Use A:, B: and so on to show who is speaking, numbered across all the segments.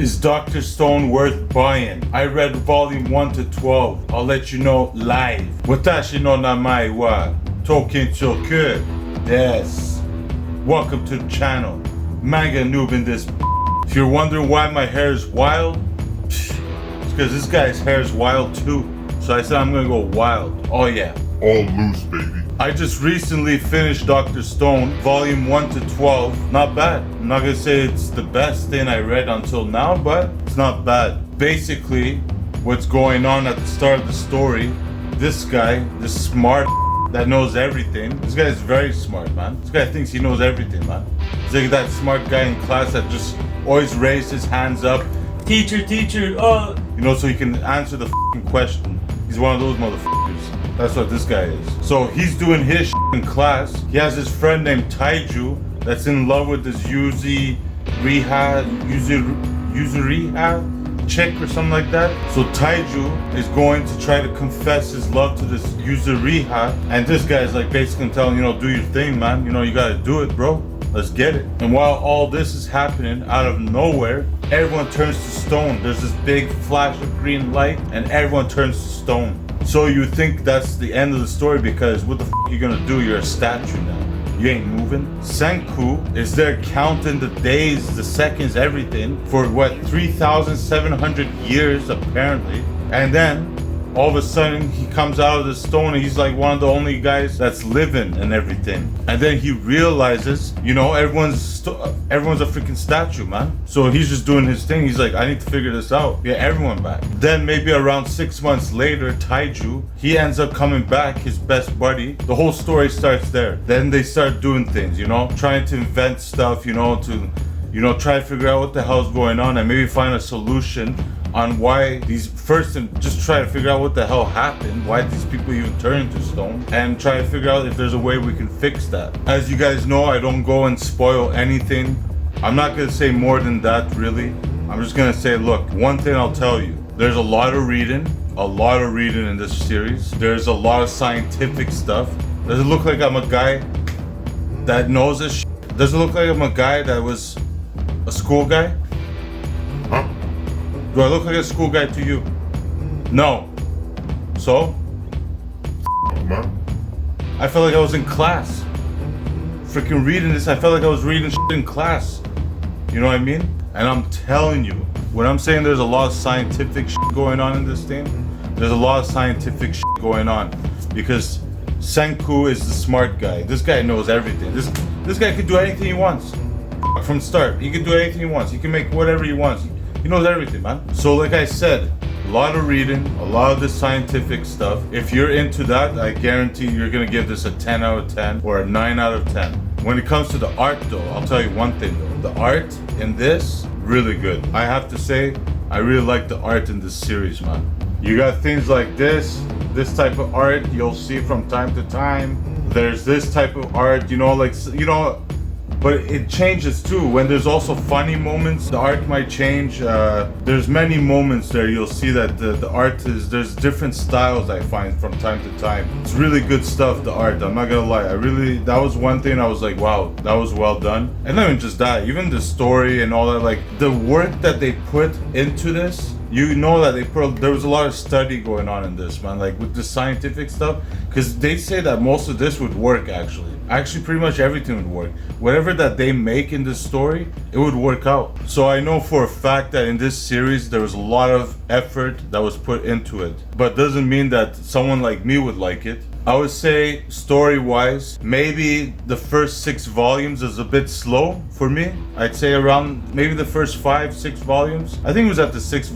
A: Is Dr. Stone worth buying? I read volume 1 to 12. I'll let you know live. Watashi no namae wa Token Choku. Yes. Welcome to the channel. Manga noob in this. If you're wondering why my hair is wild, it's because this guy's hair is wild too. So I said I'm gonna go wild. Oh yeah.
B: All loose, baby.
A: I just recently finished Dr. Stone, volume 1 to 12. Not bad. I'm not gonna say it's the best thing I read until now, but it's not bad. Basically, what's going on at the start of the story, this guy, this smart that knows everything. This guy is very smart, man. This guy thinks he knows everything, man. He's like that smart guy in class that just always raises his hands up. Teacher, you know, so he can answer the question. He's one of those motherfuckers. That's what this guy is. So he's doing his in class. He has his friend named Taiju that's in love with this Yuzuriha chick or something like that. So Taiju is going to try to confess his love to this Yuzuriha, and this guy's like basically telling, you know, do your thing, man. You know, you gotta do it, bro. Let's get it. And while all this is happening, out of nowhere, everyone turns to stone. There's this big flash of green light, and everyone turns to stone. So you think that's the end of the story, because what the f you gonna do? You're a statue now. You ain't moving. Senku is there counting the days, the seconds, everything for what, 3,700 years apparently. And then all of a sudden he comes out of the stone and he's like one of the only guys that's living and everything. And then he realizes, you know, everyone's a freaking statue, man. So he's just doing his thing. He's like, I need to figure this out. Get everyone back. Then maybe around 6 months later, Taiju, he ends up coming back, his best buddy. The whole story starts there. Then they start doing things, you know, trying to invent stuff, you know, to, you know, try to figure out what the hell's going on and maybe find a solution on why these first, and just try to figure out what the hell happened, why these people even turn into stone, and try to figure out if there's a way we can fix that. As you guys know, I don't go and spoil anything. I'm not gonna say more than that, really. I'm just gonna say, look, one thing I'll tell you, there's a lot of reading in this series. There's a lot of scientific stuff. Does it look like I'm a guy that knows this shit? Does it look like I'm a guy that was a school guy?
B: Huh?
A: Do I look like a school guy to you? No. So?
B: Man.
A: I felt like I was in class. Freaking reading this, I felt like I was reading shit in class. You know what I mean? And I'm telling you, when I'm saying there's a lot of scientific shit going on in this thing, there's a lot of scientific shit going on. Because Senku is the smart guy. This guy knows everything. This guy can do anything he wants. From start, he can do anything he wants. He can make whatever he wants. He knows everything, man. So like I said, a lot of reading, a lot of this scientific stuff. If you're into that, I guarantee you're gonna give this a 10 out of 10 or a 9 out of 10. When it comes to the art though, I'll tell you one thing though. The art in this, really good. I have to say, I really like the art in this series, man. You got things like this type of art you'll see from time to time. There's this type of art, you know, like, you know, but it changes too. When there's also funny moments, the art might change. There's many moments there you'll see that the art is, there's different styles I find from time to time. It's really good stuff, the art, I'm not gonna lie. that was one thing I was like, wow, that was well done. And not even just that, even the story and all that, like the work that they put into this, you know that there was a lot of study going on in this, man, like with the scientific stuff, because they say that most of this would work actually pretty much everything would work. Whatever that they make in this story, it would work out. So I know for a fact that in this series there was a lot of effort that was put into it, but doesn't mean that someone like me would like it. I would say story-wise, maybe the first 6 volumes is a bit slow for me. I'd say around maybe the first 5-6 volumes. I think it was at the 6th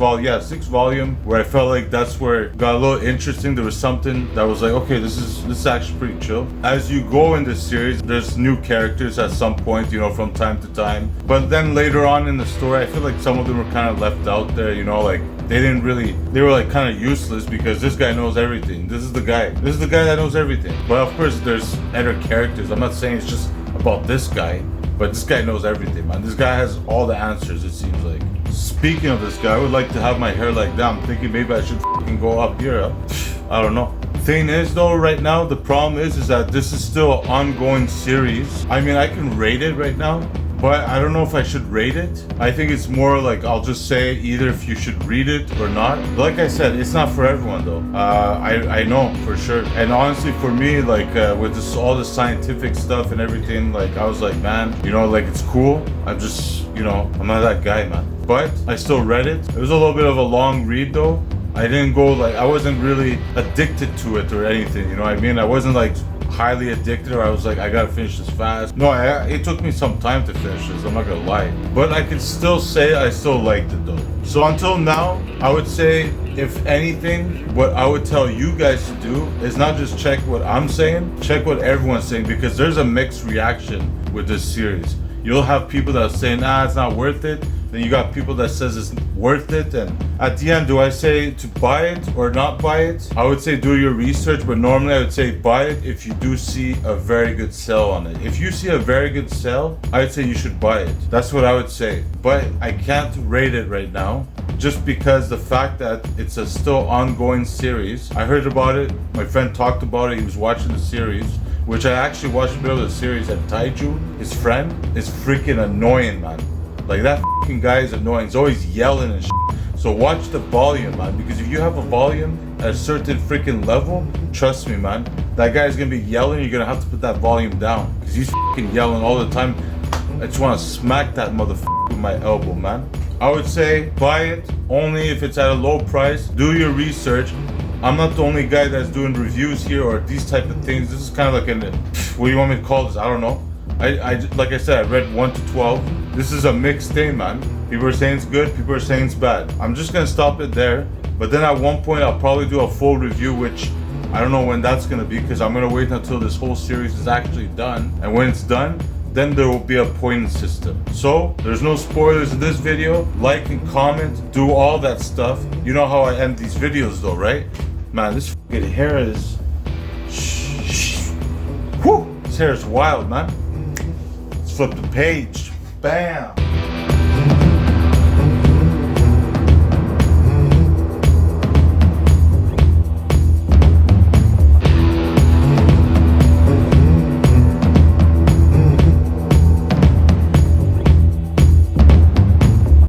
A: volume where I felt like that's where it got a little interesting. There was something that was like, okay, this is actually pretty chill. As you go in this series, there's new characters at some point, you know, from time to time. But then later on in the story, I feel like some of them were kind of left out there, you know, like they were like kind of useless because this guy knows everything. This is the guy that knows everything. But of course there's other characters. I'm not saying it's just about this guy, but this guy knows everything, man. This guy has all the answers, it seems like. Speaking of this guy, I would like to have my hair like that. I'm thinking maybe I should fucking go up here. I don't know. Thing is though, right now, the problem is that this is still an ongoing series. I mean, I can rate it right now, but I don't know if I should rate it. I think it's more like I'll just say either if you should read it or not. But like I said, it's not for everyone though. I know for sure. And honestly, for me, like with this all the scientific stuff and everything, like I was like, man, you know, like it's cool. I'm just, you know, I'm not that guy, man. But I still read it. It was a little bit of a long read though. I didn't go like, I wasn't really addicted to it or anything, you know what I mean? I wasn't like highly addicted or I was like, I gotta finish this fast. No, it took me some time to finish this, I'm not gonna lie. But I can still say I still liked it though. So until now, I would say, if anything, what I would tell you guys to do is not just check what I'm saying, check what everyone's saying, because there's a mixed reaction with this series. You'll have people that are saying, nah, it's not worth it. Then you got people that says it's worth it. And at the end, do I say to buy it or not buy it? I would say do your research, but normally I would say buy it if you do see a very good sale on it. If you see a very good sale, I would say you should buy it. That's what I would say. But I can't rate it right now, just because the fact that it's a still ongoing series. I heard about it, my friend talked about it, he was watching the series, which I actually watched a bit of the series, and Taiju, his friend, is freaking annoying, man. Like that fucking guy is annoying. He's always yelling and shit. So watch the volume, man, because if you have a volume at a certain freaking level, trust me, man, that guy's gonna be yelling, you're gonna have to put that volume down, because he's fucking yelling all the time. I just wanna smack that motherfucker with my elbow, man. I would say buy it only if it's at a low price. Do your research. I'm not the only guy that's doing reviews here or these type of things. This is kind of like an, what do you want me to call this? I don't know. I like I said, I read 1 to 12. This is a mixed thing, man. People are saying it's good, people are saying it's bad. I'm just gonna stop it there. But then at one point, I'll probably do a full review, which I don't know when that's gonna be, because I'm gonna wait until this whole series is actually done. And when it's done, then there will be a point system. So there's no spoilers in this video. Like and comment, do all that stuff. You know how I end these videos though, right? Man, this fucking hair is, whew, this hair is wild, man. Let's flip the page. Bam.